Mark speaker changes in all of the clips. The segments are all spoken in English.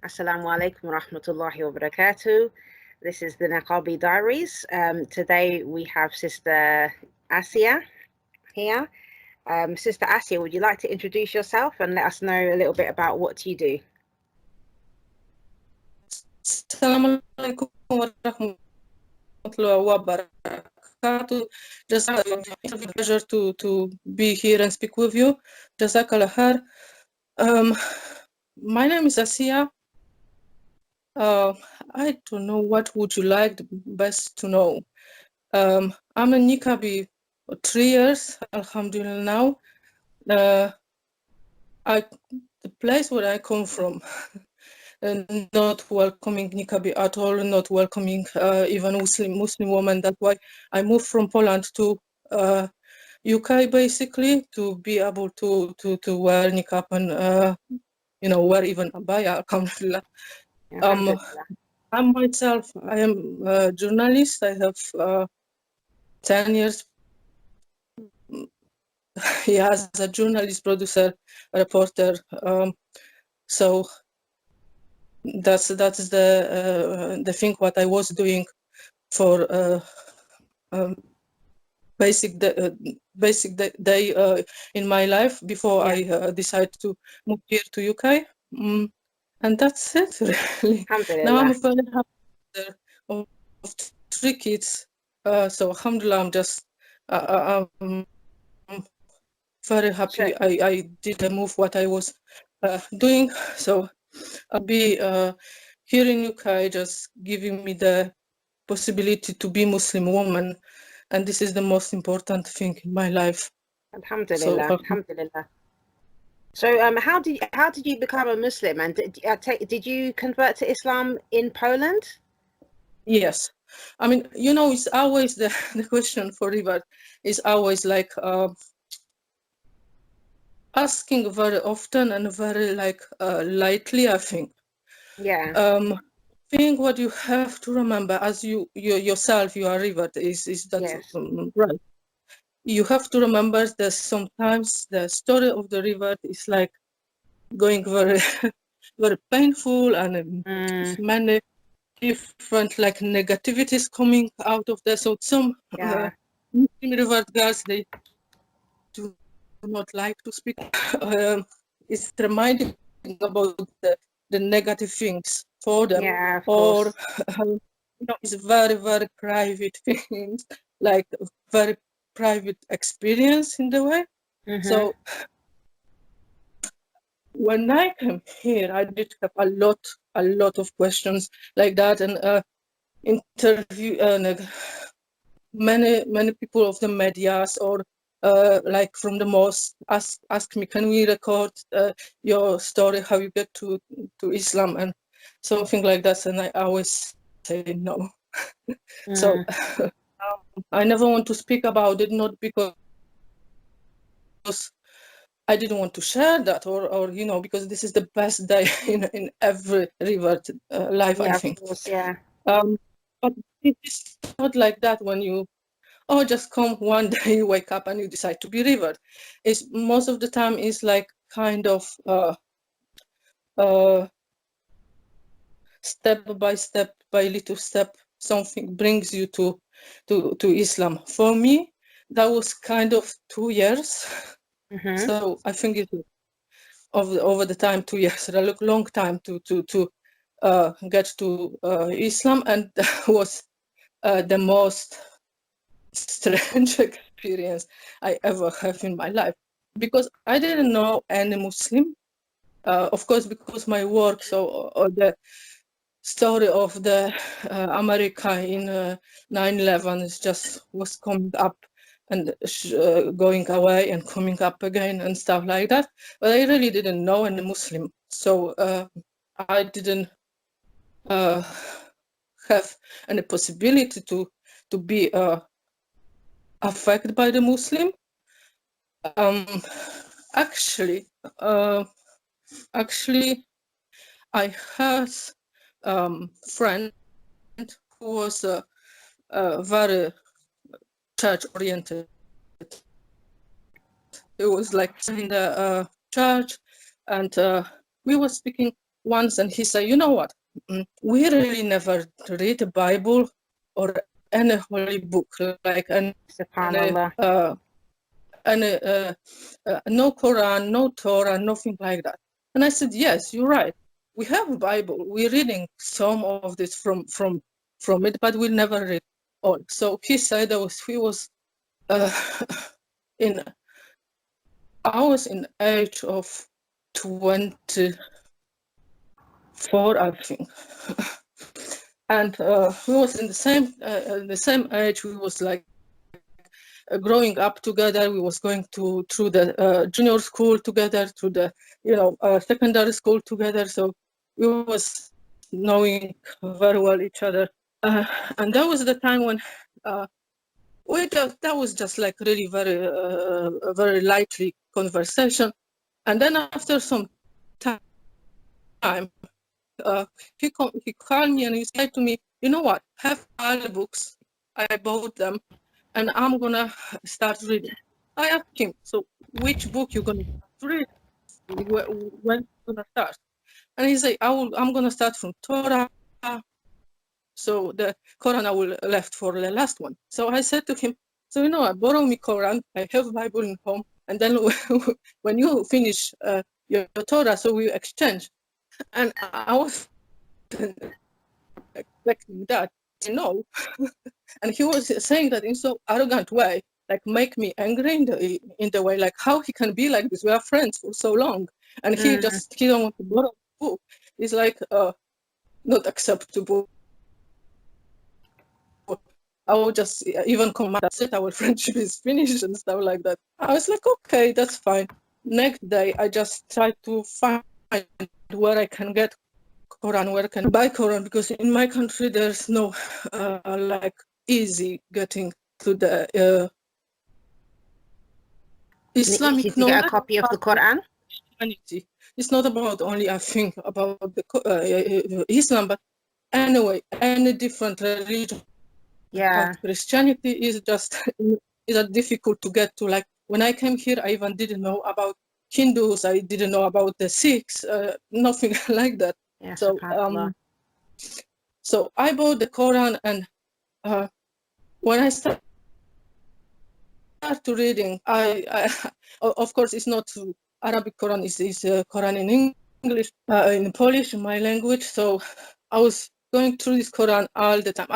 Speaker 1: Assalamu alaikum wa rahmatullahi wa barakatuh. This is the Niqabi Diaries. Today we have Sister Asia here. Sister Asia, would you like to introduce yourself and let us know a little bit about what you do?
Speaker 2: Assalamu alaikum wa rahmatullahi wa barakatuh. Just it's a pleasure to be here and speak with you. Jazakallah khair. My name is Asia. I don't know what would you like best to know. I'm a Niqabi for 3 years, alhamdulillah now. The place where I come from, not welcoming Niqabi at all, not welcoming even Muslim women. That's why I moved from Poland to UK basically to be able to wear niqab and wear even abaya, alhamdulillah. I myself, I am a journalist. I have 10 years as a journalist, producer, reporter. So that's the thing what I was doing for basic day in my life before I decided to move here to UK. And that's it, really. Now I'm a very happy mother of 3 kids. So alhamdulillah, I'm just I'm very happy I did move what I was doing. So I'll be here in UK, just giving me the possibility to be Muslim woman, and this is the most important thing in my life.
Speaker 1: Alhamdulillah, alhamdulillah. So how did you become a Muslim, and did you convert to Islam in Poland?
Speaker 2: Yes, I mean, it's always the question for Revert is always like asking very often and very lightly, I think.
Speaker 1: Yeah.
Speaker 2: Think what you have to remember as you yourself, you are Revert, is that
Speaker 1: Yes.
Speaker 2: right? You have to remember that sometimes the story of the Revert is like going very very painful, and many different negativities coming out of there. So some Muslim Revert girls, they do not like to speak. It's reminding about the negative things for them, or it's very very private things, like very private experience in the way. So when I came here, I did have a lot of questions like that, and interview many people of the medias or like from the mosque ask me, can we record your story, how you get to Islam and something like that, and I always say no. So I never want to speak about it, not because I didn't want to share that, or because this is the best day in every Revert life, I think.
Speaker 1: Of course, yeah.
Speaker 2: But it's not like that when you just come one day, you wake up and you decide to be Revert. It's most of the time is like kind of step by step, by little step, something brings you to Islam. For me, that was kind of 2 years. So I think it over the time 2 years, a long time to get to Islam, and that was the most strange experience I ever have in my life, because I didn't know any Muslim. Of course, because my work, so the story of the America in 9/11 was coming up and going away and coming up again and stuff like that. But I really didn't know any Muslim, so I didn't have any possibility to be affected by the Muslim. Actually, I had friend who was very church oriented. It was like in the church, and we were speaking once, and he said, you know what? We really never read the Bible or any holy book, like
Speaker 1: SubhanAllah.
Speaker 2: No Quran, no Torah, nothing like that. And I said, yes, you're right. We have a Bible. We're reading some of this from it, but we never read all. So he said he was in. I was in age of 24, I think. And we was in the same age. We was like growing up together. We was going through the junior school together, through the secondary school together. So we was knowing very well each other. And that was the time when that was just like really very lightly conversation. And then after some time, he called me and he said to me, you know what, have all the books. I bought them and I'm gonna start reading. I asked him, so which book you gonna read? When you gonna start? And he said, I'm gonna start from Torah. So the Quran I will left for the last one. So I said to him, so borrow me Quran. I have Bible in home, and then when you finish your Torah, so we exchange. And I was expecting that, and he was saying that in so arrogant way, like make me angry in the way, like how he can be like this. We are friends for so long, and he don't want to borrow the book. It's like not acceptable. I would just even command that our friendship is finished and stuff like that. I was like, okay, that's fine. Next day, I just tried to find where I can get Quran, where I can buy Quran, because in my country there's no like easy getting to the Islamic
Speaker 1: Easy to get a copy of the Quran.
Speaker 2: Christianity. It's not about only, I think, about the Islam, but anyway, any different religion.
Speaker 1: Yeah.
Speaker 2: Christianity is just difficult to get to. Like when I came here, I even didn't know about Hindus. I didn't know about the Sikhs. Nothing like that.
Speaker 1: Yeah,
Speaker 2: so I bought the Quran, and when I started reading, I of course it's not Arabic Quran. It's Quran in English, in Polish, my language. So I was going through this Quran all the time.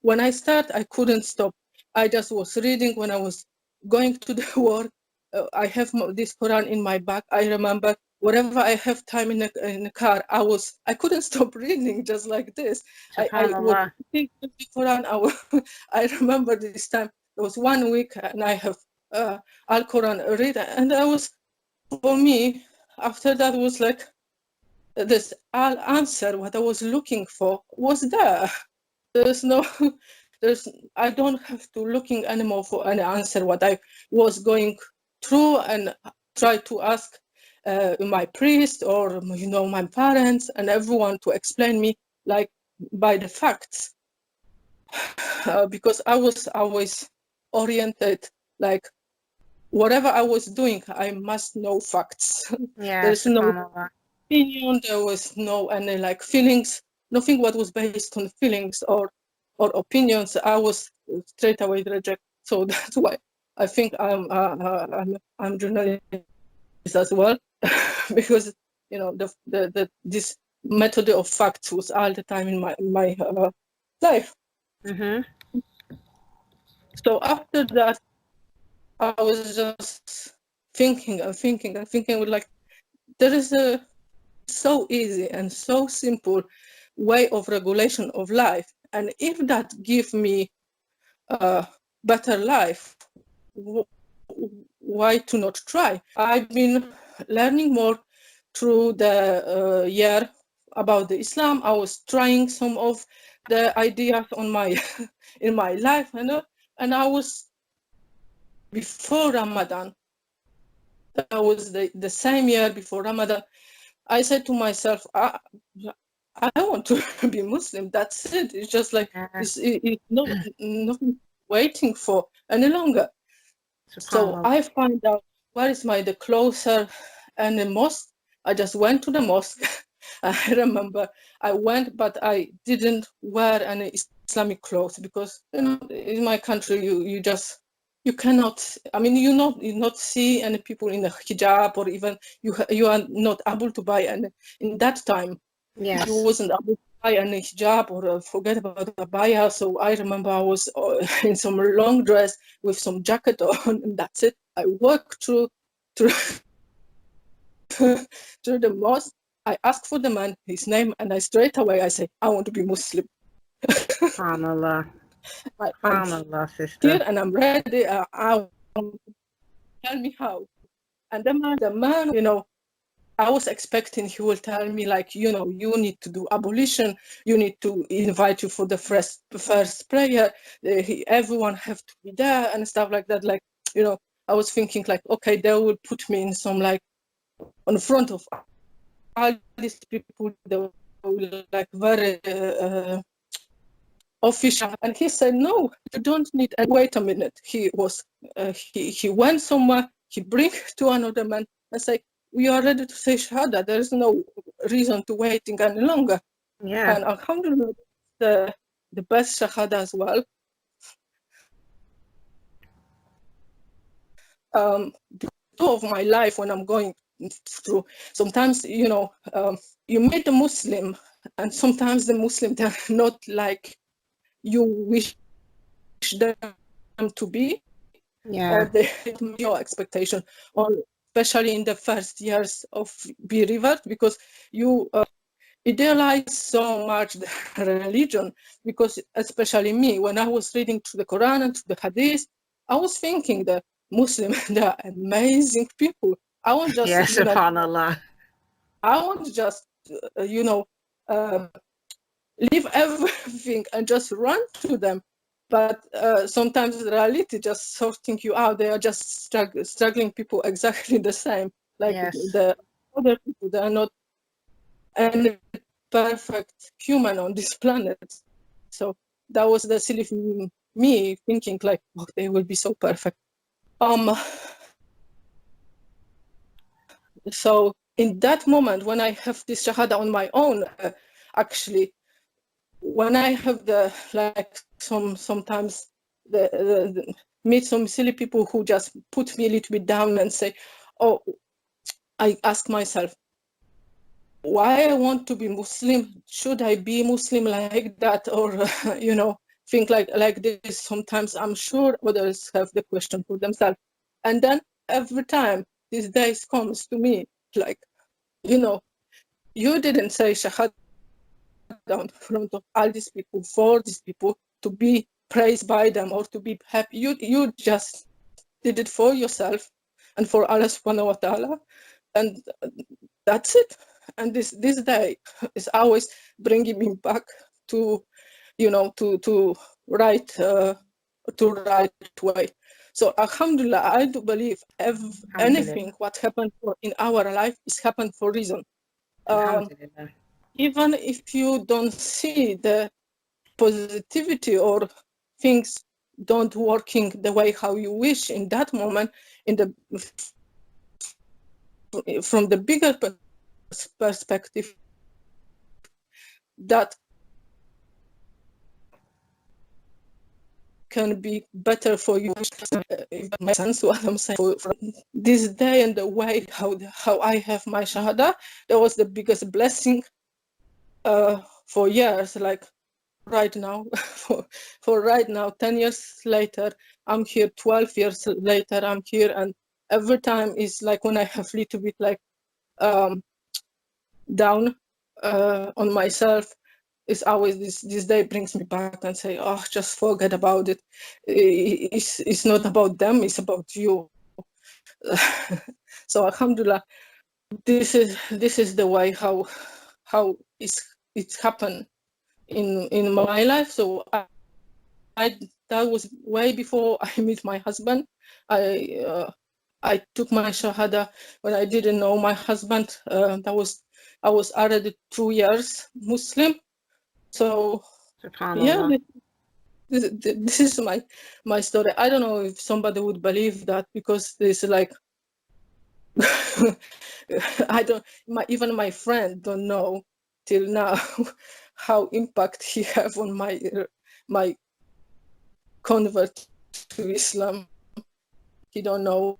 Speaker 2: When I start, I couldn't stop. I just was reading when I was going to the work. I have this Quran in my bag. I remember wherever I have time in the car, I couldn't stop reading just like this. I would think the Quran. I remember this time. It was 1 week, and I have Al Quran read, and for me, after that was like this Al answer. What I was looking for was there. I don't have to looking anymore for any answer. What I was going through and try to ask my priest or my parents and everyone to explain me like by the facts, because I was always oriented like whatever I was doing, I must know facts.
Speaker 1: Yeah,
Speaker 2: There's no opinion, there was no any like feelings, nothing what was based on feelings or opinions. I was straight away rejected. So that's why I think I'm journalist as well, because this method of facts was all the time in my life. So after that, I was just thinking with like, there is a so easy and so simple way of regulation of life, and if that give me a better life, why to not try? I've been learning more through the year about the Islam. I was trying some of the ideas on my in my life, and I was before Ramadan. That was the same year before Ramadan. I said to myself, I want to be Muslim. That's it. It's just like it's nothing waiting for any longer. So I find out where is the closer and the mosque. I just went to the mosque. I remember I went, but I didn't wear any Islamic clothes because, you know, in my country, you cannot. I mean, you not see any people in a hijab, or even you are not able to buy any. In that time,
Speaker 1: Yes.
Speaker 2: you wasn't able to buy any hijab, or forget about the abaya. So I remember I was in some long dress with some jacket on, and that's it. I walked through through the mosque. I asked for the man, his name, and I straight away I say, I want to be Muslim.
Speaker 1: SubhanAllah.
Speaker 2: I'm
Speaker 1: SubhanAllah, sister.
Speaker 2: here and I'm ready. Tell me how. And the man, you know, I was expecting he will tell me, like, you know, you need to do ablution, you need to invite you for the first prayer, everyone have to be there and stuff like that. Like, you know, I was thinking like, okay, they will put me in some, like, on front of all these people, they will, like, very official. And he said, no, you don't need. And wait a minute. He went somewhere, he bring to another man and say, we are ready to say Shahada. There is no reason to waiting any longer.
Speaker 1: Yeah.
Speaker 2: And alhamdulillah, the best Shahada as well. The of my life when I'm going through, sometimes, you know, you meet a Muslim, and sometimes the Muslim, they're not like you wish them to be,
Speaker 1: Yeah.
Speaker 2: or they meet your expectation, or especially in the first years of Be Revert, because you idealize so much the religion. Because especially me, when I was reading through the Quran and through the Hadith, I was thinking that Muslim, they are amazing people. I want just,
Speaker 1: Yes,
Speaker 2: you know,
Speaker 1: SubhanAllah.
Speaker 2: I want to just, you know, leave everything and just run to them. But sometimes the reality just sorting you out. They are just struggling people exactly the same. Like,
Speaker 1: Yes.
Speaker 2: the other people, they are not any perfect human on this planet. So that was the silly me thinking like, oh, they will be so perfect. So in that moment, when I have this shahada on my own, actually, when I have the, like, sometimes the meet some silly people who just put me a little bit down and say, oh, I ask myself, why I want to be Muslim? Should I be Muslim like that? Or, you know, think like this. Sometimes I'm sure others have the question for themselves. And then every time these days comes to me, like, you know, you didn't say Shahada in front of all these people, for these people, to be praised by them or to be happy. You just did it for yourself and for Allah subhanahu wa ta'ala. And that's it. And this day is always bringing me back to, you know, to right way. So alhamdulillah, I do believe anything what happened in our life is happened for a reason. Even if you don't see the positivity or things don't working the way how you wish in that moment, from the bigger perspective, that can be better for you. If that makes sense what I'm saying. For this day and the way how I have my shahada, that was the biggest blessing for years. Like right now, for right now, 10 years later, I'm here. 12 years later, I'm here, and every time is like when I have a little bit like down on myself, it's always this day brings me back and say, oh, just forget about it. It's not about them, it's about you. So alhamdulillah, this is the way how it's happened in my life. So I that was way before I met my husband. I took my shahada when I didn't know my husband. I was already 2 years Muslim. So yeah, this is my story. I don't know if somebody would believe that, because there's like I don't, even my friend don't know till now how impact he have on my convert to Islam. He don't know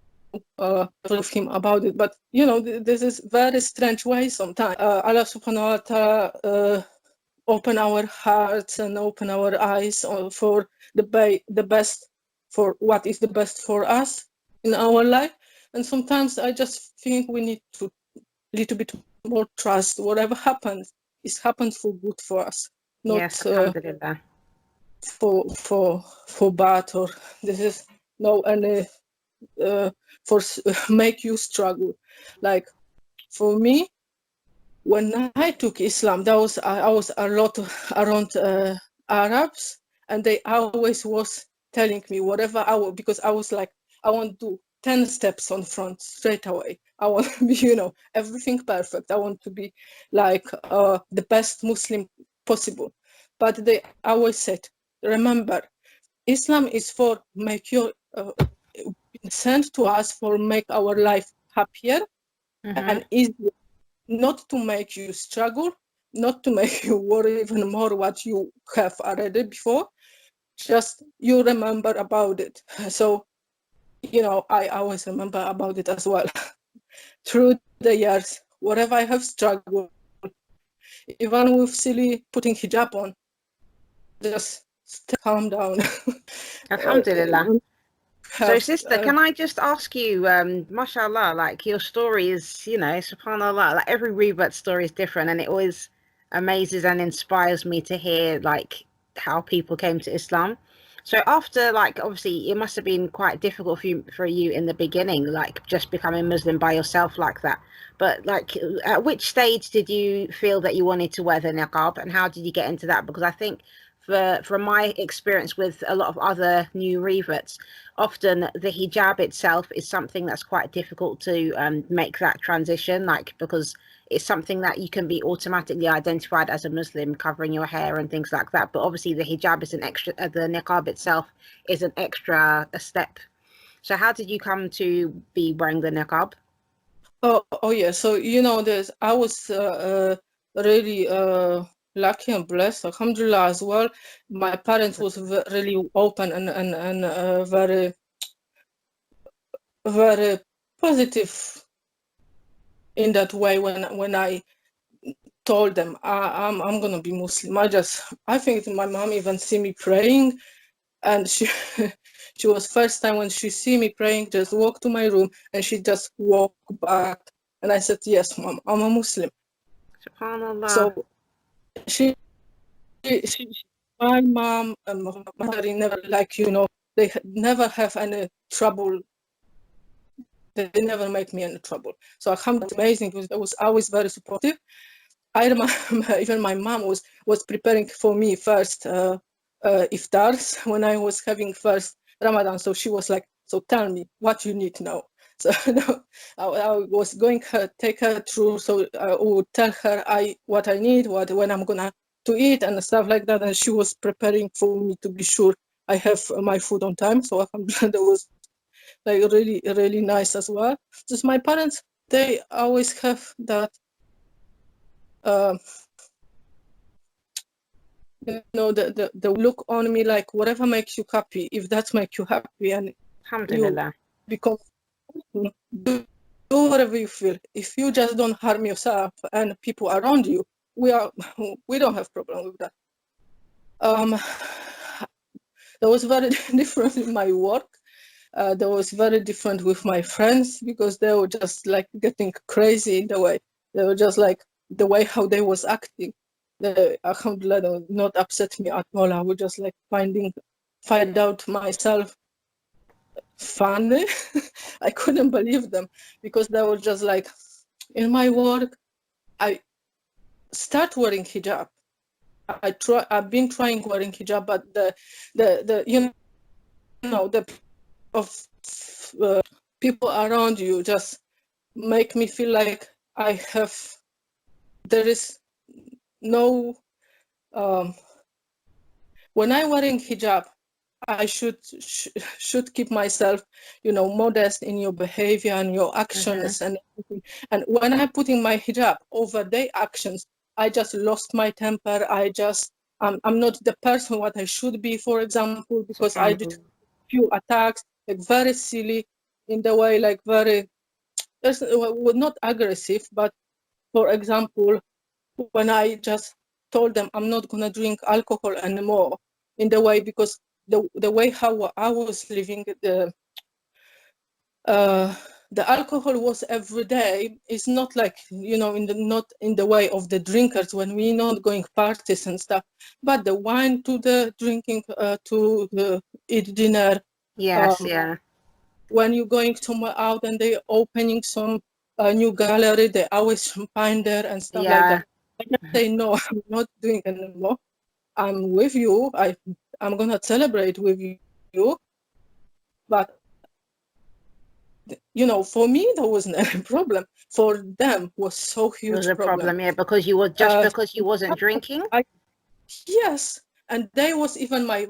Speaker 2: with him about it, but you know, this is very strange way sometimes. Allah subhanahu wa ta'ala open our hearts and open our eyes for the best, for what is the best for us in our life. And sometimes I just think we need to little bit more trust. Whatever happens, it happens for good for us, not
Speaker 1: Yes, alhamdulillah.
Speaker 2: for bad, or this is no any for make you struggle. Like for me, when I took Islam, that was I was a lot around Arabs, and they always was telling me whatever because I was like, I want to do 10 steps on front straight away. I want to be, you know, everything perfect. I want to be like the best Muslim possible. But they always said, remember, Islam is for make your sent to us for make our life happier and easier, not to make you struggle, not to make you worry even more what you have already before. Just you remember about it. So, you know, I always remember about it as well. Through the years, whatever I have struggled, even with silly putting hijab on, just calm down.
Speaker 1: Alhamdulillah. So, sister, can I just ask you, mashallah, like your story is, you know, subhanallah, like every revert story is different, and it always amazes and inspires me to hear like how people came to Islam. So after, like, obviously it must have been quite difficult for you in the beginning, like just becoming Muslim by yourself like that. But like, at which stage did you feel that you wanted to wear the niqab, and how did you get into that? Because I think from my experience with a lot of other new reverts, often the hijab itself is something that's quite difficult to make that transition, like because it's something that you can be automatically identified as a Muslim, covering your hair and things like that. But obviously the hijab is an extra, the niqab itself is an extra step. So how did you come to be wearing the niqab?
Speaker 2: Oh yeah. So you know, I was really lucky and blessed, alhamdulillah, as well. My parents was really open and very positive in that way when I told them I'm gonna be Muslim. I think my mom even see me praying, and she she was first time when she see me praying, just walk to my room and she just walk back, and I said, yes, mom, I'm a Muslim.
Speaker 1: SubhanAllah.
Speaker 2: So she my mom and my mother never, like, you know, they never have any trouble. They never make me any trouble. So alhamdulillah, amazing, because I was always very supportive. I remember even my mom was preparing for me first iftars when I was having first Ramadan. So she was like, so tell me what you need now. So I was going take her through. So I would tell her what I need, when I'm gonna to eat and stuff like that. And she was preparing for me to be sure I have my food on time. So that was like really, really nice as well. Just my parents, they always have that you know, the look on me, like whatever makes you happy, if that makes you happy and you become, do whatever you feel. If you just don't harm yourself and people around you, we don't have problem with that. That was very different in my work. That was very different with my friends, because they were just like getting crazy in the way. They were just like the way how they was acting. Alhamdulillah, not upset me at all. I would just like find out myself funny. I couldn't believe them, because they were just like, in my work, I start wearing hijab. I've been trying wearing hijab, but the you know the of people around you just make me feel like there is no when I'm wearing hijab, I should keep myself, you know, modest in your behavior and your actions and everything. And when I'm putting my hijab over their actions, I just lost my temper. I'm not the person what I should be, for example, because I did few attacks, like very silly in the way, like very, well, not aggressive, but for example, when I just told them I'm not gonna drink alcohol anymore, in the way, because the way how I was living, the alcohol was every day. It's not like, you know, not in the way of the drinkers when we're not going parties and stuff, but the wine to the drinking, to the eat dinner.
Speaker 1: Yes, yeah.
Speaker 2: When you're going somewhere out and they're opening some new gallery, they always champagne there and stuff like that. I just say no, I'm not doing anymore. I'm with you. I'm gonna celebrate with you, but you know, for me that wasn't any problem. For them was so huge.
Speaker 1: It was a problem, yeah, because you were because you wasn't drinking.
Speaker 2: Yes, and they was even my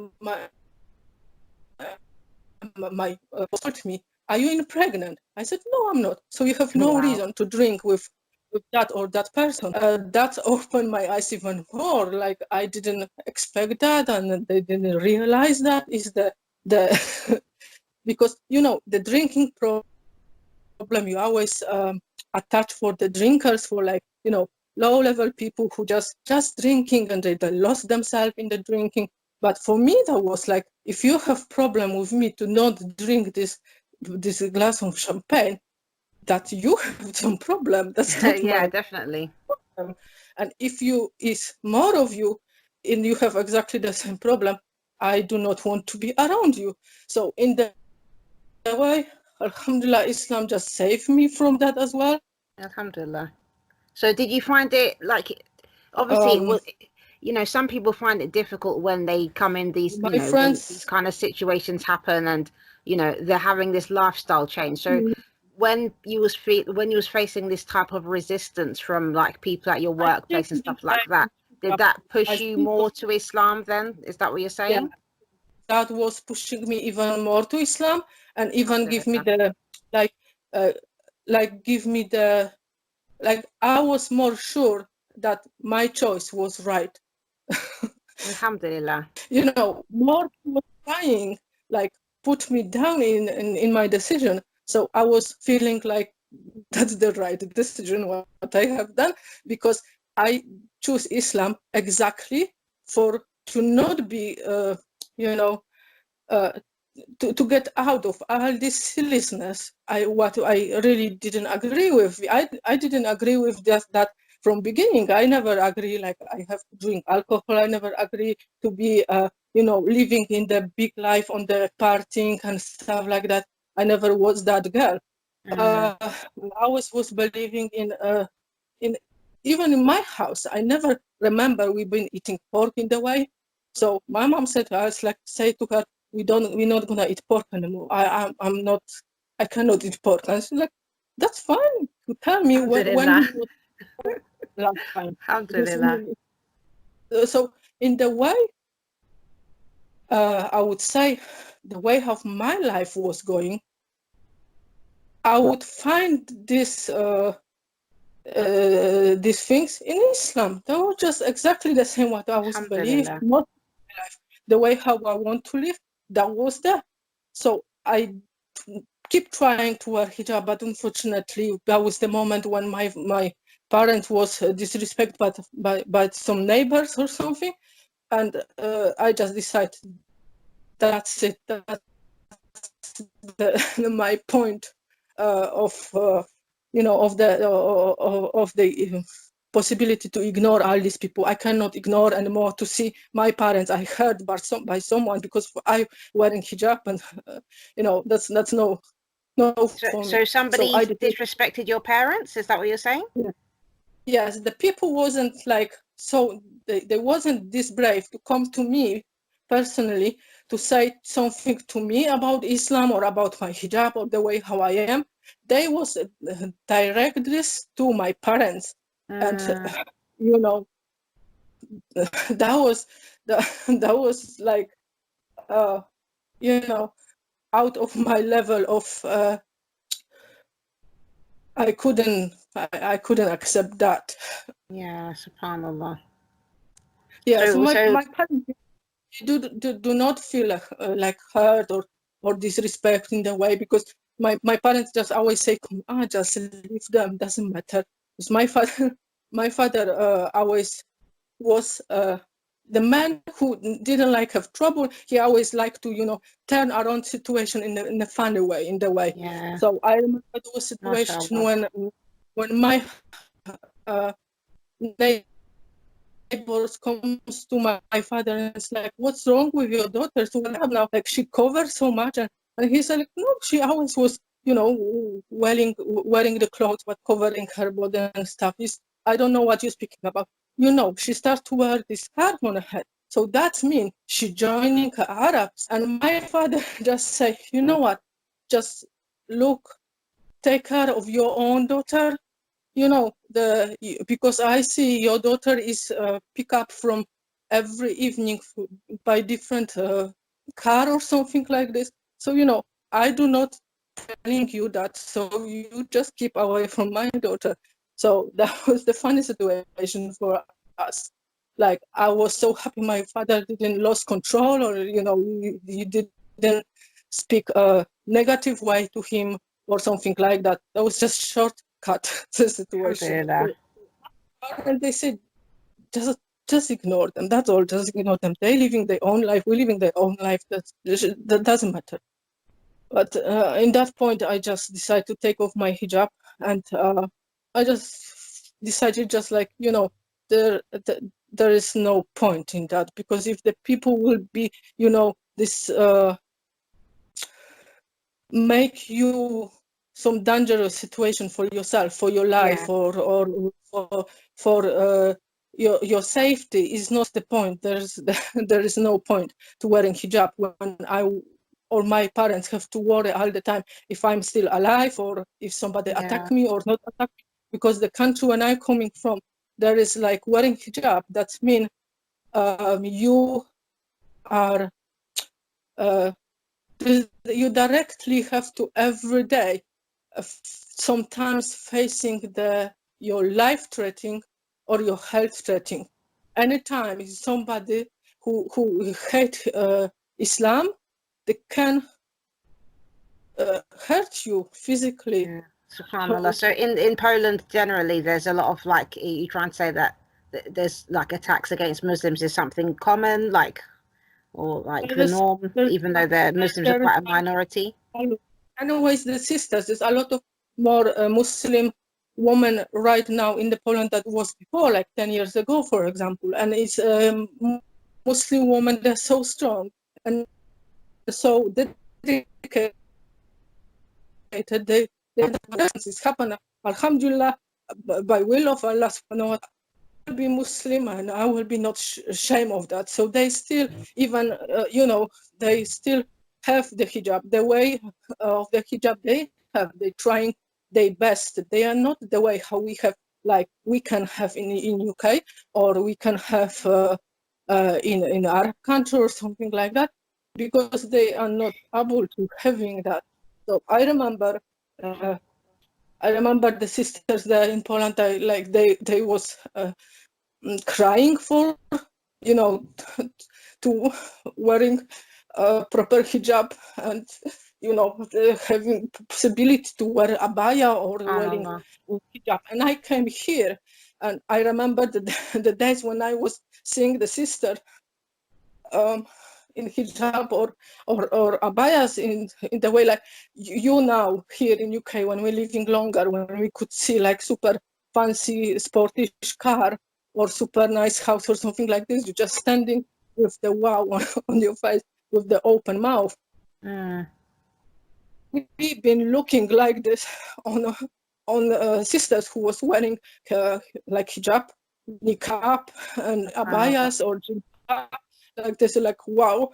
Speaker 2: told me, "Are you pregnant?" I said, "No, I'm not." So you have no reason to drink with that or that person. That opened my eyes even more. Like I didn't expect that, and they didn't realize that is the because you know the drinking problem you always attach for the drinkers, for like, you know, low level people who just drinking and they lost themselves in the drinking. But for me that was like, if you have problem with me to not drink this glass of champagne, that you have some problem. That's not
Speaker 1: Yeah,
Speaker 2: my
Speaker 1: definitely.
Speaker 2: problem. And if you is more of you and you have exactly the same problem, I do not want to be around you. So in the way, alhamdulillah, Islam just saved me from that as well.
Speaker 1: Alhamdulillah. So did you find it like, obviously it was, you know, some people find it difficult when they come in these, you know, when these kind of situations happen and, you know, they're having this lifestyle change. So when you was facing this type of resistance from like people at your workplace and stuff like that, did that push you more to Islam then? Is that what you're saying?
Speaker 2: Yeah, that was pushing me even more to Islam, and even give me the give me the, like, I was more sure that my choice was right.
Speaker 1: Alhamdulillah.
Speaker 2: You know, more was trying, like, put me down in my decision. So I was feeling like that's the right decision what I have done, because I choose Islam exactly to not be, you know, to get out of all this silliness. What I really didn't agree with. I didn't agree with just that from beginning. I never agree like I have to drink alcohol. I never agree to be you know, living in the big life on the partying and stuff like that. I never was that girl. I always was believing in even in my house. I never remember we've been eating pork in the way. So my mom said to us, like, say to her, we're not gonna eat pork anymore. I cannot eat pork. And she's like, that's fine. You tell me when you last time.
Speaker 1: Alhamdulillah.
Speaker 2: So in the way, I would say the way how my life was going, I would find these things in Islam. They were just exactly the same what I was believing. Not the way how I want to live, that was there. So I keep trying to wear hijab, but unfortunately, that was the moment when my parent was disrespected by some neighbors or something, and I just decided that's it. That's my point of you know, of the possibility to ignore all these people. I cannot ignore anymore to see my parents. I heard by someone because I wearing hijab, and you know, that's no for me.
Speaker 1: So somebody disrespected your parents? Is that what you're saying?
Speaker 2: Yeah. Yes, the people wasn't like, so they wasn't this brave to come to me personally to say something to me about Islam or about my hijab or the way how I am. They was direct this to my parents, and you know, that was like out of my level of I couldn't accept that.
Speaker 1: Yeah, subhanallah.
Speaker 2: Yeah, so my
Speaker 1: So
Speaker 2: parents do not feel like hurt or disrespect in the way, because my parents just always say, just leave them, doesn't matter. Because my father always was the man who didn't like have trouble. He always liked to turn around situation in a funny way, in the way.
Speaker 1: yeah,
Speaker 2: So I remember there was a situation
Speaker 1: mashallah.
Speaker 2: when my neighbors comes to my father and it's like, what's wrong with your daughter? So what happened now? Like, she covers so much, and he said, like, no, she always was wearing the clothes but covering her body and stuff. I don't know what you're speaking about. She starts to wear this scarf on her head, so that means she joining Arabs. And my father just say, you know what, just look, take care of your own daughter. Because I see your daughter is pick up from every evening by different car or something like this. So I do not telling you that, so you just keep away from my daughter. So that was the funny situation for us. Like, I was so happy my father didn't lose control, or he didn't speak a negative way to him or something like that. That was just shortcut the situation.
Speaker 1: Alhamdulillah.
Speaker 2: And they said, just ignore them. That's all. Just ignore them. They living their own life. We living their own life. That doesn't matter. But in that point, I just decided to take off my hijab, and I just decided, just like, there is no point in that, because if the people will be, this make you some dangerous situation for yourself, for your life,
Speaker 1: Yeah.
Speaker 2: or for your safety, is not the point. There is no point to wearing hijab when I or my parents have to worry all the time if I'm still alive, or if somebody attack me or not attack me. Because the country when I'm coming from, there is like wearing hijab. That means you are you directly have to every day sometimes facing your life threatening or your health threatening. Anytime somebody who hate Islam, they can hurt you physically.
Speaker 1: Yeah, subhanallah. So in Poland generally, there's a lot of, like, you try and say that there's like attacks against Muslims is something common, like, or like the norm, even though the Muslims are quite a minority.
Speaker 2: Anyways, the sisters, there's a lot of more Muslim women right now in the Poland that was before, like 10 years ago, for example. And it's Muslim women, they're so strong and so dedicated. They it's happened, alhamdulillah, by will of Allah subhanahu wa ta'ala. I will be Muslim and I will be not ashamed of that. So they still, even they still have the hijab, the way of the hijab they have. They trying their best. They are not the way how we have, like we can have in UK, or we can have in Arab country or something like that, because they are not able to having that. So I remember the sisters there in Poland. They was crying for, to wearing proper hijab, and having possibility to wear abaya or wearing
Speaker 1: SubhanAllah.
Speaker 2: hijab. And I came here, and I remember the days when I was seeing the sister in hijab or abayas in the way, like you now here in UK, when we're living longer, when we could see like super fancy sportish car or super nice house or something like this, you're just standing with the wow on your face, with the open mouth. We've been looking like this on sisters who was wearing like hijab, niqab, and abayas or jilbab, like this, like wow,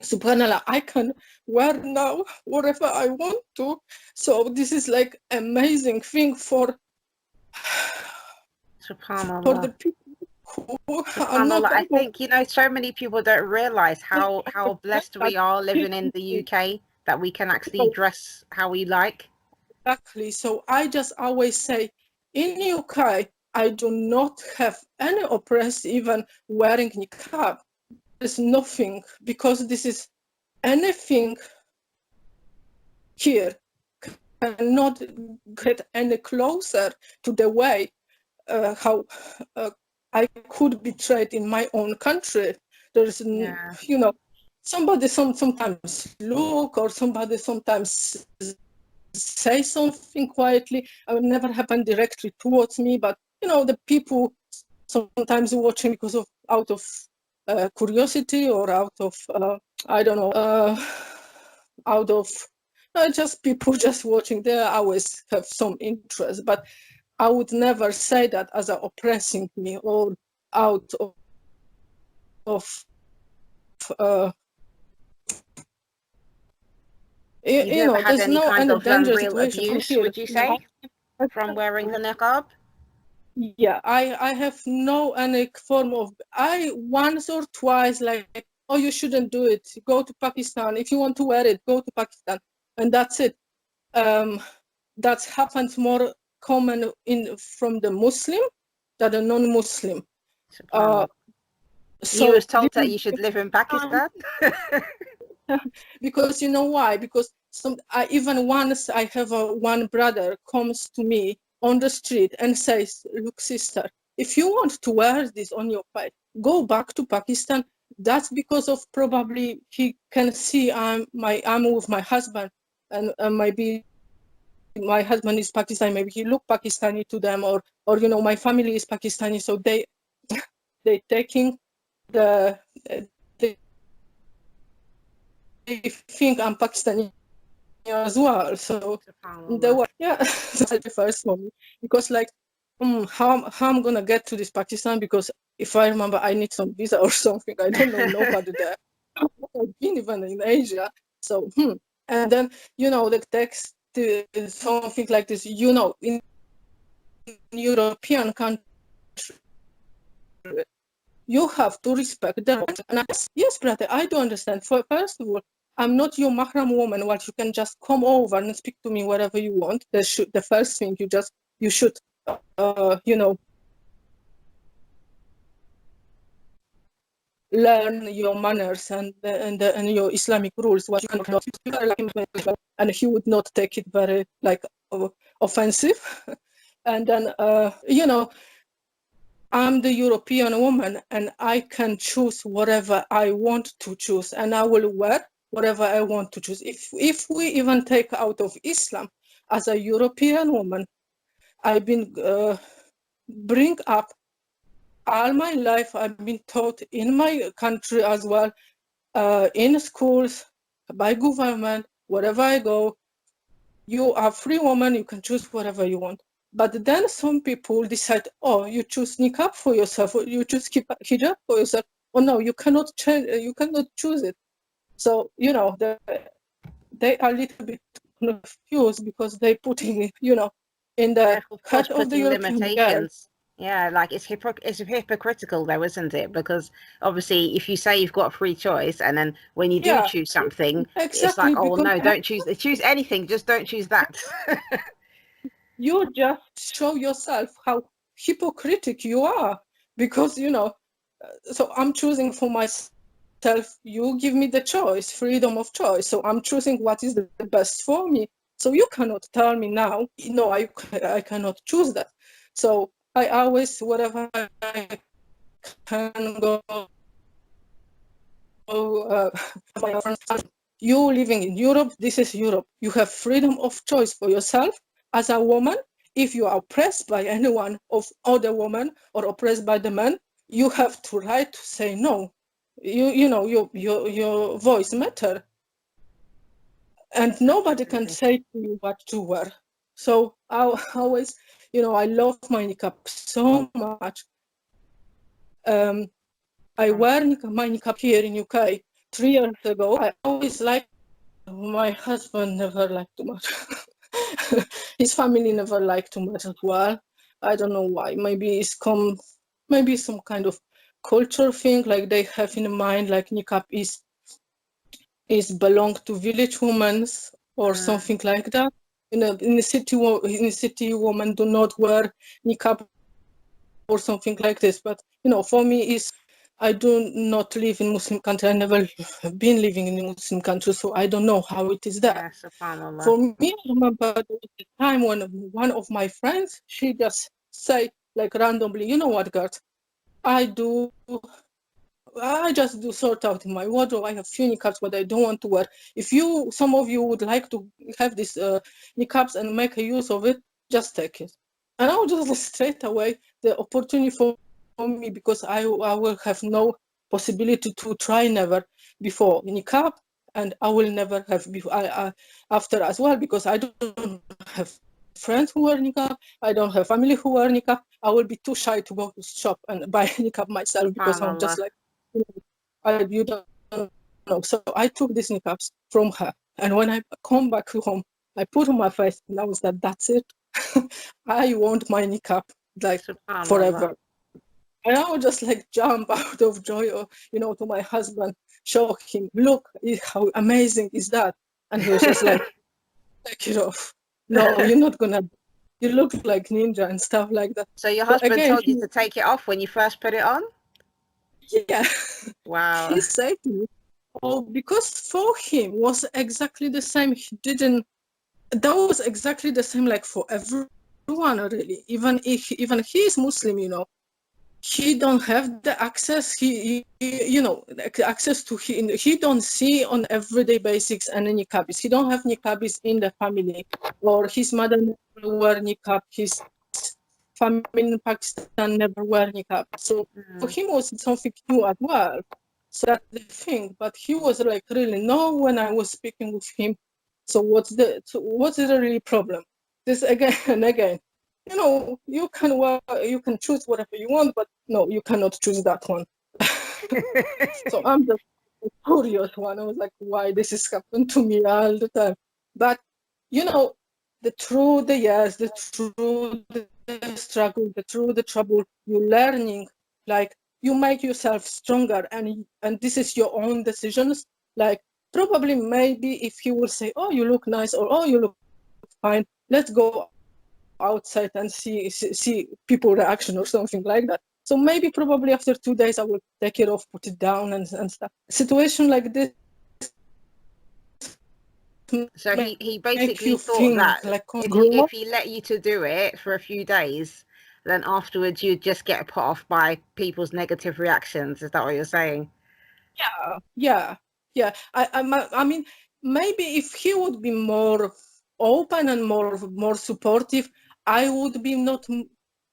Speaker 2: subhanallah, I can wear now whatever I want to. So this is like amazing thing for
Speaker 1: SubhanAllah.
Speaker 2: the people I'm not.
Speaker 1: SubhanAllah, I think, you know, so many people don't realize how blessed we are living in the UK, that we can actually dress how we like.
Speaker 2: Exactly. So I just always say, in UK, I do not have any oppress even wearing niqab. There's nothing, because this is anything here cannot get any closer to the way how I could be treated in my own country. There's, you know, somebody sometimes look, or somebody sometimes say something quietly. It would never happen directly towards me, but you know, the people sometimes watching because of out of curiosity, or out of I don't know, out of just people just watching. They always have some interest, but I would never say that as a oppressing me, or out of you know,
Speaker 1: Had
Speaker 2: there's
Speaker 1: any
Speaker 2: no
Speaker 1: kind
Speaker 2: any
Speaker 1: of
Speaker 2: danger
Speaker 1: real
Speaker 2: situation from
Speaker 1: abuse,
Speaker 2: here.
Speaker 1: would you say, from wearing the niqab?
Speaker 2: Yeah, I have no any form of, I once or twice like, oh, you shouldn't do it, go to Pakistan, if you want to wear it, go to Pakistan, and that's it. That happens more common in from the Muslim than the non-Muslim.
Speaker 1: You was
Speaker 2: So
Speaker 1: told that you should live in Pakistan?
Speaker 2: because you know why? Because even once I have one brother comes to me on the street and says, look, sister, if you want to wear this on your face, go back to Pakistan. That's because of probably he can see I'm with my husband, and maybe my husband is Pakistani, maybe he look Pakistani to them, or you know, my family is Pakistani, so they taking the they think I'm Pakistani as well. So they were, yeah, that's the first one, because like, how I'm gonna get to this Pakistan, because if I remember, I need some visa or something. I don't know nobody there. I've been even in Asia. So and then, you know, the text something like this, you know, in European country, you have to respect them. And yes, brother, I do understand. First of all, I'm not your mahram woman, where you can just come over and speak to me wherever you want. The first thing you should, you know, learn your manners and your Islamic rules. What you cannot, and he would not take it very like offensive. And then, you know, I'm the European woman, and I can choose whatever I want to choose, and I will wear whatever I want to choose. If we even take out of Islam, as a European woman, I've been bring up all my life. I've been taught in my country as well, in schools, by government, wherever I go. You are a free woman, you can choose whatever you want. But then some people decide, oh, you choose niqab for yourself, or you choose hijab for yourself. Oh no, you cannot change, you cannot choose it. So, you know, they are a little bit confused, because they putting, you know, in the head of the European girl.
Speaker 1: Yeah, like it's hypocritical though, isn't it? Because obviously, if you say you've got a free choice, and then when you do choose something, it's like,
Speaker 2: exactly,
Speaker 1: oh no, don't choose anything, just don't choose that.
Speaker 2: You just show yourself how hypocritical you are, because you know, so I'm choosing for myself. You give me the choice, freedom of choice, so I'm choosing what is the best for me. So you cannot tell me now, no, I cannot choose that. So I always, whatever I can go, you living in Europe, this is Europe. You have freedom of choice for yourself as a woman. If you are oppressed by anyone of other woman, or oppressed by the man, you have to right to say no. You know, your voice matter, and nobody can say to you what to wear. So I always, you know, I love my niqab so much. I wear my niqab here in UK 3 years ago. I always like, my husband never liked too much. His family never liked too much as well. I don't know why. Maybe it's come maybe some kind of culture thing, like they have in mind, like niqab is belong to village women or something like that. In the city, women do not wear niqab or something like this. But for me, I do not live in Muslim country. I never been living in a Muslim country, so I don't know how it is there.
Speaker 1: Yeah, subhanallah.
Speaker 2: For me, I remember there was a time when one of my friends, she just say like randomly, you know what, Gert, I just do sort out in my wardrobe. I have few niqabs, but I don't want to wear. If some of you would like to have this niqabs and make a use of it, just take it. And I will just straight away the opportunity for me, because I will have no possibility to try never before niqab, and I will never have before after as well, because I don't have friends who wear niqab. I don't have family who wear niqab. I will be too shy to go to shop and buy niqab myself, because I'm just like, you don't know. So I took these niqabs from her, and when I come back home, I put on my face, and I was like, that's it. I want my niqab like forever. And I would just like jump out of joy, or, to my husband, show him, look, how amazing is that? And he was just like, take it off. No, you're not gonna. You look like ninja and stuff like that.
Speaker 1: So your husband told you to take it off when you first put it on?
Speaker 2: Yeah.
Speaker 1: Wow.
Speaker 2: He said to me, because for him was exactly the same. That was exactly the same like for everyone, really. Even he is Muslim, he don't have the access. Access to he don't see on everyday basics any niqabis. He don't have niqabis in the family, or his mother never wear niqab. His family in Pakistan never wear niqab. So for him was something new as well. So that's the thing. But he was like, really, no, when I was speaking with him. So what's the really problem? This again and again. You can choose whatever you want, but no, you cannot choose that one. So I'm the curious one. I was like, why this is happening to me all the time? But the struggle, the trouble, you're learning, like you make yourself stronger, and this is your own decisions. Like probably maybe if he will say, oh, you look nice, or oh, you look fine, let's go outside and see people reaction or something like that. So maybe probably after 2 days I will take it off, put it down and stuff. Situation like this.
Speaker 1: So he basically thought that like, if he let you to do it for a few days, then afterwards you'd just get put off by people's negative reactions. Is that what you're saying?
Speaker 2: Yeah. I mean, maybe if he would be more open and more supportive, I would be not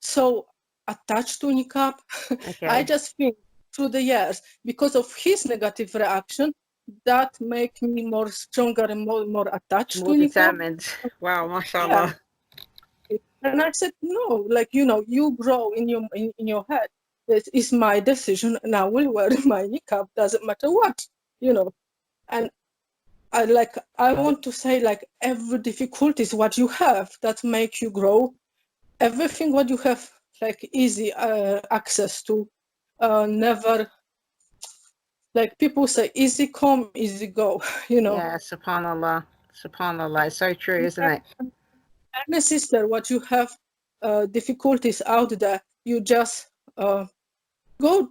Speaker 2: so attached to niqab. Okay. I just think through the years, because of his negative reaction, that make me more stronger and more attached to
Speaker 1: determined. Niqab. Wow, mashallah.
Speaker 2: Yeah. And I said, no, like, you grow in your head. This is my decision, and I will wear my niqab, doesn't matter what, And I want to say, like, every difficulty is what you have that make you grow. Everything what you have, like, easy access to, never, like people say, easy come, easy go,
Speaker 1: Yeah, subhanallah. Subhanallah. It's so true, isn't it?
Speaker 2: And a sister, what you have difficulties out there, you just go,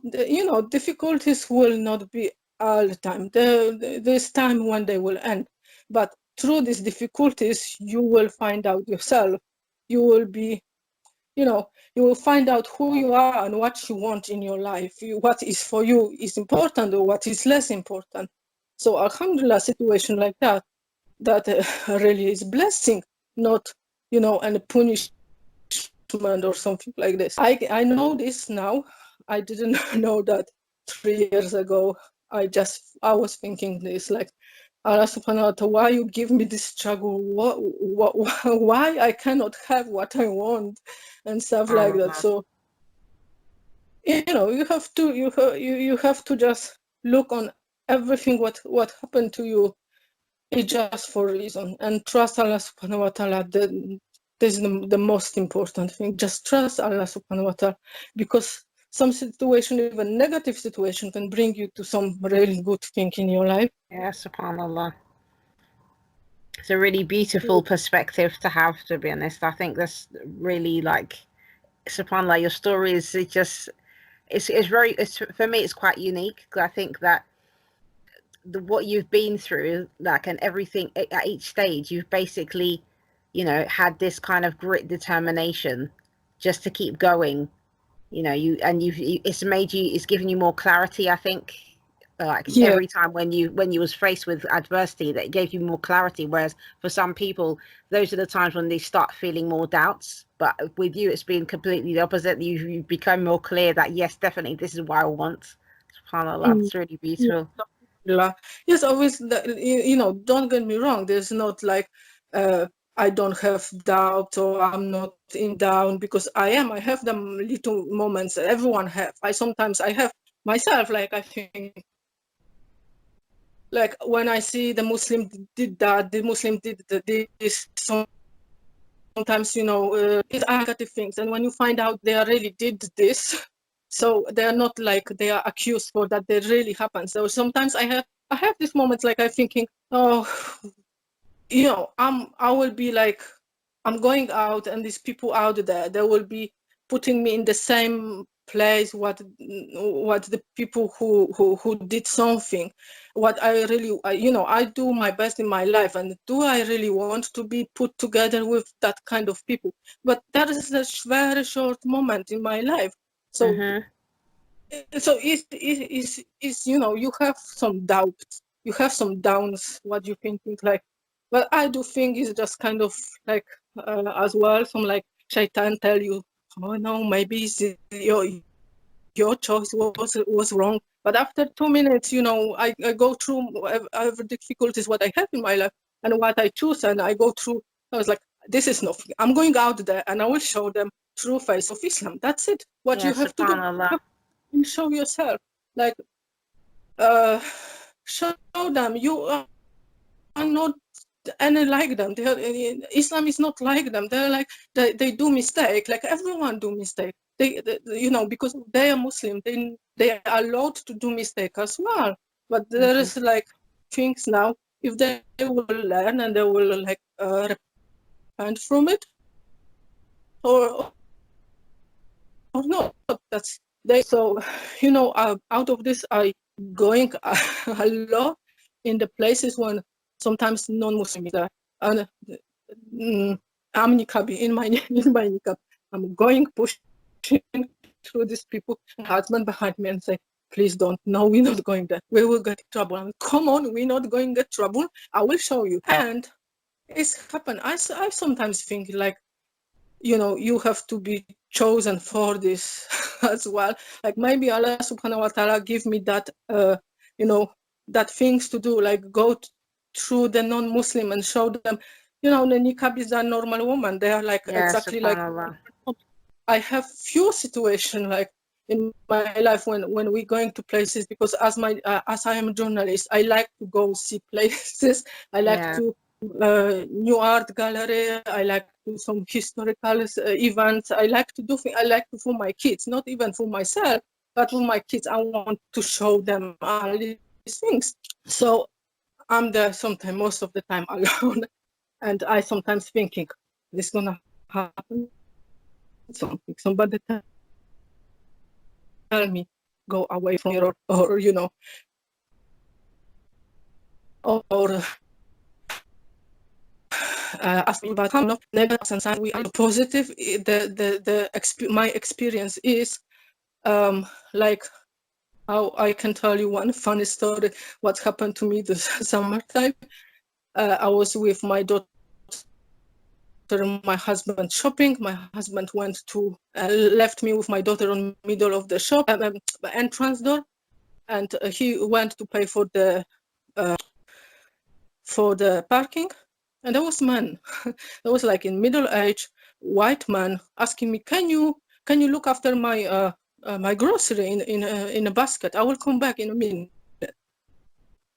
Speaker 2: difficulties will not be all the time. There's time when they will end. But through these difficulties, you will find out yourself. You will be, you will find out who you are and what you want in your life. What is for you is important, or what is less important. So alhamdulillah, situation like that really is blessing, not, and punishment or something like this. I know this now. I didn't know that 3 years ago. I was thinking this, like, Allah subhanahu wa ta'ala, why you give me this struggle? Why I cannot have what I want and stuff like that. So, you have to just look on everything what happened to you. It's just for a reason, and trust Allah subhanahu wa ta'ala. This is the most important thing. Just trust Allah subhanahu wa ta'ala, because some situation, even negative situation, can bring you to some really good thing in your life.
Speaker 1: Yeah, subhanallah. It's a really beautiful perspective to have, to be honest. I think that's really like, subhanallah, your story is it's very, for me, it's quite unique, because I think that what you've been through, like, and everything at each stage, you've basically, had this kind of grit, determination just to keep going. It's given you more clarity, I think. Like,
Speaker 2: Yeah.
Speaker 1: every time when you was faced with adversity, that gave you more clarity, whereas for some people, those are the times when they start feeling more doubts. But with you, it's been completely the opposite. You've become more clear that, yes, definitely, this is what I want. SubhanAllah, it's really beautiful.
Speaker 2: Yes, always, don't get me wrong, there's not like I don't have doubt, or I'm not in doubt, because I have them little moments. Everyone have. I have myself, like, I think, like, when I see the Muslim did that, the Muslim did this, sometimes, it's negative things. And when you find out they really did this, so they are not like they are accused for that, they really happen. So sometimes I have these moments, like, I'm thinking, oh, I will be like, I'm going out, and these people out there, they will be putting me in the same place what the people who did something. What I really, I do my best in my life, and do I really want to be put together with that kind of people? But that is a very short moment in my life. So it's you have some doubts, you have some downs, what you thinking, like. But I do think it's just kind of like, as well, some like shaitan tell you, oh no, maybe your choice was wrong. But after 2 minutes, I go through every difficulties what I have in my life and what I choose, and I go through. I was like, this is nothing. I'm going out there and I will show them true face of Islam. That's it. What you have to do. And show yourself, like, show them you are not any like them. Islam is not like them. They're like, they do mistake, like everyone do mistake. They because they are Muslim, they are allowed to do mistake as well. But there is like things now, if they will learn and they will like repent from it, or not, that's they. So out of this, I going a lot in the places when sometimes non-Muslim is there, and I'm Niqabi in my Niqab. I'm going pushing through these people. Husband behind me and say, please don't. No, we're not going there. We will get trouble. And come on, we're not going to get trouble. I will show you. And it's happened. I sometimes think like, you have to be chosen for this as well. Like, maybe Allah subhanahu wa ta'ala give me that, that things to do, like go through the non-Muslim and show them, the niqab is a normal woman. They are like, exactly like, I have few situations like in my life when we're going to places, because as I am a journalist, I like to go see places. I like to new art gallery. I like to do some historical events. I like to do things. I like to for my kids, not even for myself, but for my kids. I want to show them all these things. So I'm there sometimes, most of the time alone, and I sometimes thinking, this is gonna happen. Something. Somebody tell me, go away from here, or or ask me about how negative and sign we are positive. My experience is like, how I can tell you one funny story. What happened to me this summertime? I was with my daughter and my husband shopping. My husband went to left me with my daughter in the middle of the shop entrance door, and he went to pay for the parking. And there was man, there was like in middle age white man asking me, can you look after my my grocery in a basket? I will come back in a minute.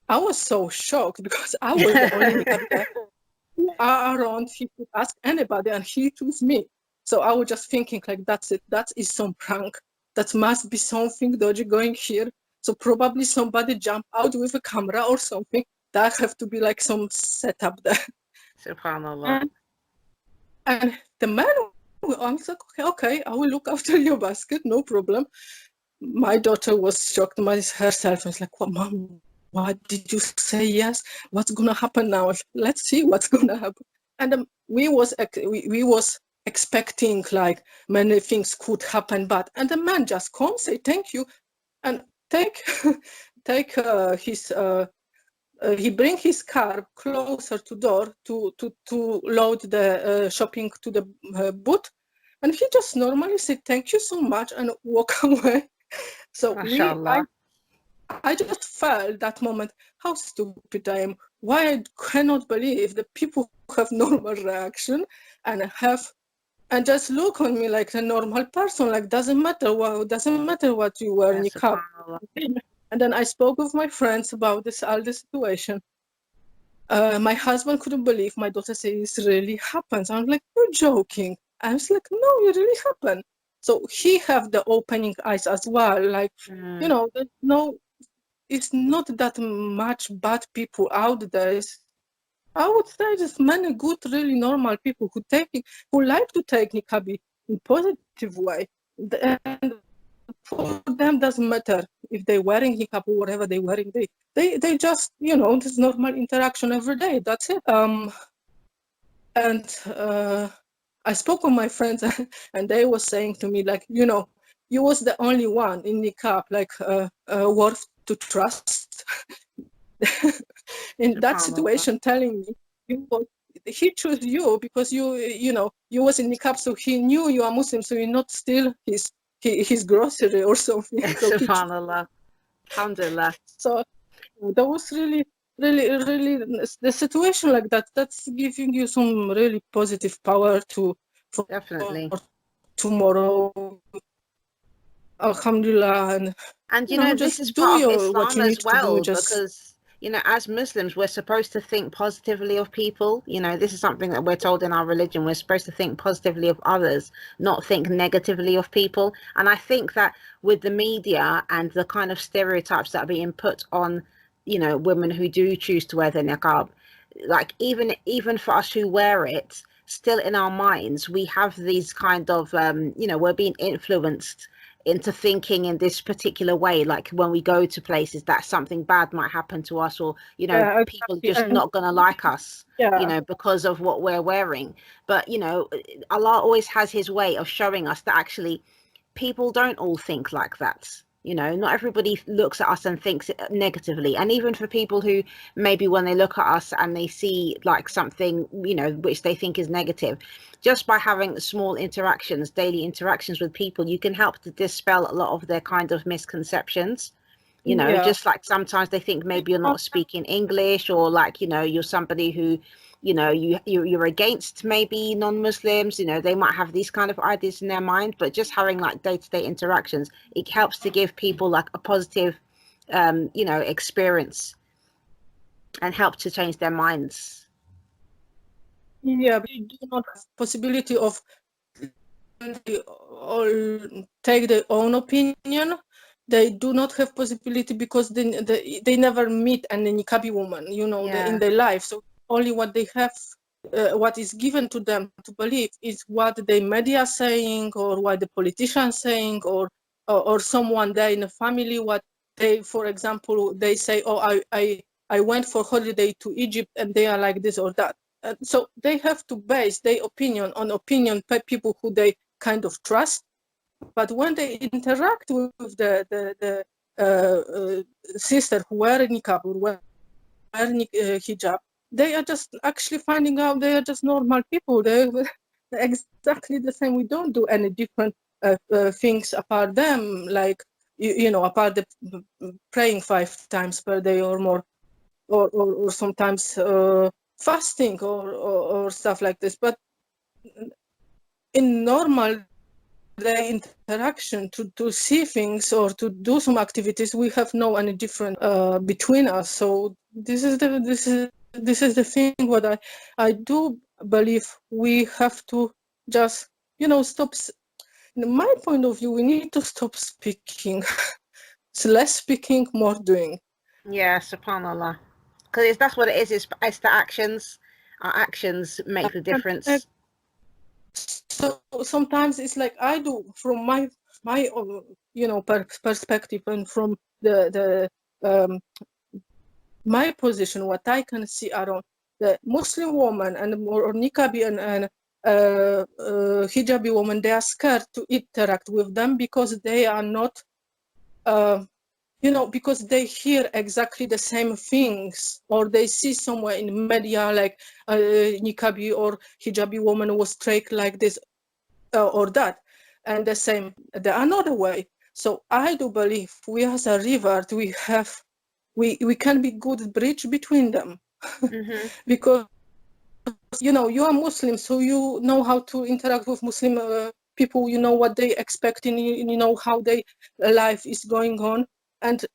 Speaker 2: I was so shocked because I was the only guy around. He could ask anybody and he chose me. So I was just thinking like, that's it. That is some prank. that must be something dodgy going here. So probably somebody jump out with a camera or something. That have to be like some setup there.
Speaker 1: SubhanAllah.
Speaker 2: And the man, I was like, okay, I will look after your basket, no problem. My daughter was shocked herself. I was like, well, Mom, why did you say yes? What's gonna happen now? Let's see what's gonna happen. And we was expecting like many things could happen, and the man just come, say thank you, and take his he bring his car closer to door to load the shopping to the boot, and he just normally said thank you so much and walk away. So I just felt that moment how stupid I am. Why I cannot believe that people have normal reaction and just look on me like a normal person, like doesn't matter what you wear niqab. And then I spoke with my friends about all the situation. My husband couldn't believe. My daughter said it really happens. I'm like, you're joking. I was like, no, it really happened. So he have the opening eyes as well. Like, you know, it's not that much bad people out there. I would say just many good, really normal people who like to take niqab in positive way. And for them doesn't matter if they're wearing niqab or whatever they're wearing. They just, you know, this normal interaction every day. That's it. And I spoke with my friends and they were saying to me, like, you know, you was the only one in niqab, like worth to trust. In that situation, telling me he chose you because you know you was in niqab, so he knew you are Muslim, so you not steal his grocery or something. So
Speaker 1: SubhanAllah. Alhamdulillah.
Speaker 2: So that was really the situation like that. That's giving you some really positive power for tomorrow. Alhamdulillah.
Speaker 1: And you know, this is part of Islam as well, because you know, as Muslims, we're supposed to think positively of people. You know, this is something that we're told in our religion. We're supposed to think positively of others, not think negatively of people. And I think that with the media and the kind of stereotypes that are being put on, you know, women who do choose to wear the niqab, like even for us who wear it, still in our minds, we have these kind of, you know, we're being influenced into thinking in this particular way, like when we go to places that something bad might happen to us, or you know, people just not gonna like us, you know, because of what we're wearing. But you know, Allah always has his way of showing us that actually people don't all think like that. You know, not everybody looks at us and thinks negatively. And even for people who maybe when they look at us and they see like something, you know, which they think is negative, just by having small interactions, daily interactions with people, you can help to dispel a lot of their kind of misconceptions. You know, just like sometimes they think maybe you're not speaking English, or like, you know, you're somebody who, you know, you're against maybe non-Muslims. You know, they might have these kind of ideas in their mind, but just having like day-to-day interactions, it helps to give people like a positive you know, experience and help to change their minds.
Speaker 2: Yeah, we do not have possibility of all take their own opinion. They do not have possibility because they never meet an niqabi woman, you know, in their life. So only what they have, what is given to them to believe is what the media saying, or what the politicians saying, or someone there in the family, what they, for example, they say, oh, I went for holiday to Egypt and they are like this or that. So they have to base their opinion on people who they kind of trust. But when they interact with the sister who wear niqab or wear hijab, they are just actually finding out they are just normal people. They're exactly the same. We don't do any different things apart them, like you know, apart the praying 5 times per day or more, or sometimes fasting or stuff like this. But in normal the interaction to see things or to do some activities, we have no any different between us. So this is the thing what I do believe we have to just, you know, stop in my point of view, we need to stop speaking. It's less speaking, more doing.
Speaker 1: Yeah, subhanallah. Because that's what it is. It's the actions. Our actions make the difference.
Speaker 2: So sometimes it's like I do from my perspective, and from the my position, what I can see around the Muslim woman and or Niqabi and hijabi woman, they are scared to interact with them because they are not, because they hear exactly the same things, or they see somewhere in media like Niqabi or hijabi woman was tricked like this or that, and the same the another way. So I do believe we as a revert, we can be good bridge between them. Because you are Muslim, so you know how to interact with Muslim people, you know what they expect, and you know how their life is going on, and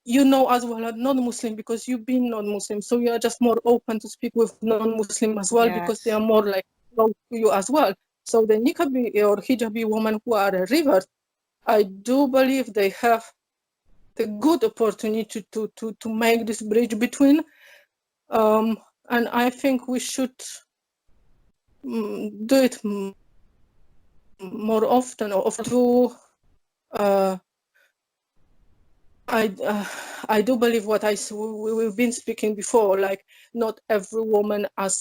Speaker 2: you know as well a non-Muslim because you've been non-Muslim, so you are just more open to speak with non-Muslim as well. Yes. Because they are more like close to you as well. So the Niqabi or hijabi women who are a revert, I do believe they have the good opportunity to make this bridge between, and I think we should do it more often, or to I do believe what we've been speaking before, like not every woman have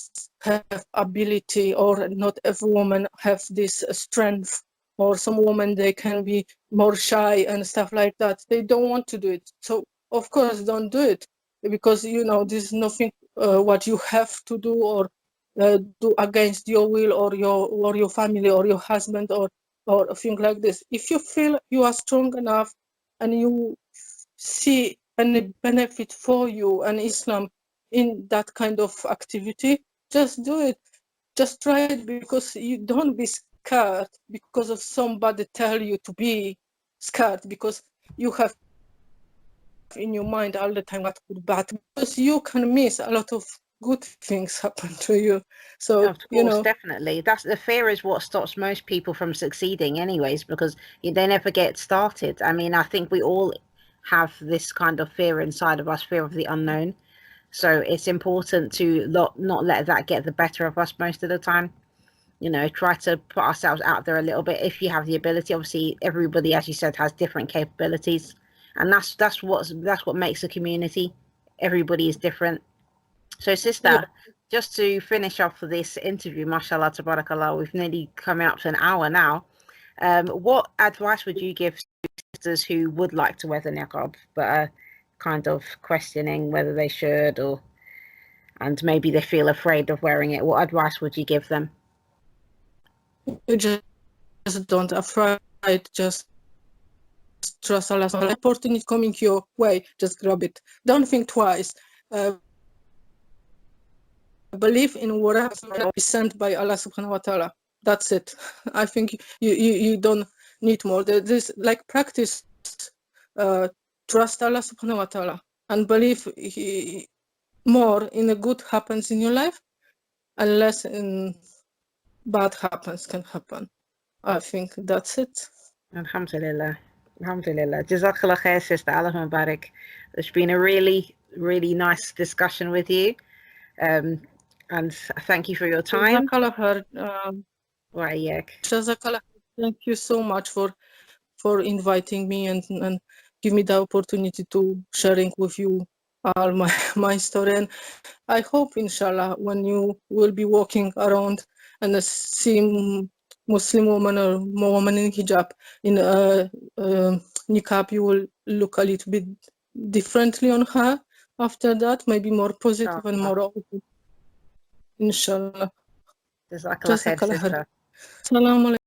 Speaker 2: ability, or not every woman have this strength, or some women, they can be more shy and stuff like that. They don't want to do it. So of course, don't do it, because this is nothing what you have to do, or do against your will, or your family, or your husband, or a thing like this. If you feel you are strong enough and you see any benefit for you and Islam in that kind of activity, just do it. Just try it, because you don't be scared because of somebody tell you to be scared, because you have in your mind all the time what could bad, because you can miss a lot of good things happen to you. So
Speaker 1: of course, definitely, that's the fear is what stops most people from succeeding anyways, because they never get started. I mean, I think we all have this kind of fear inside of us, fear of the unknown. So it's important to not let that get the better of us most of the time. Try to put ourselves out there a little bit if you have the ability. Obviously, everybody, as you said, has different capabilities, and that's what makes a community. Everybody is different. So, sister, just to finish off this interview, mashallah, tabarakallah, we've nearly come out to an hour now. What advice would you give sisters who would like to wear the niqab, but are kind of questioning whether they should, and maybe they feel afraid of wearing it? What advice would you give them?
Speaker 2: You just don't afraid, just trust Allah. Opportunity coming your way, just grab it. Don't think twice. Believe in whatever is sent by Allah subhanahu wa ta'ala. That's it. I think you don't need more. This like practice, trust Allah subhanahu wa ta'ala, and believe more in the good happens in your life, and less in bad can happen. I think that's it.
Speaker 1: Alhamdulillah. Alhamdulillah. Jazakallah khair, sister. Allah Mubarak. It's been a really, really nice discussion with you. And thank you for your time.
Speaker 2: Jazakallah. Thank you so much for inviting me and give me the opportunity to sharing with you all my story. And I hope, inshallah, when you will be walking around and see Muslim woman or woman in hijab, in niqab, you will look a little bit differently on her after that, maybe more positive and more open. Inshallah.
Speaker 1: Jazakallah khair, sister.
Speaker 2: Assalamu alaikum.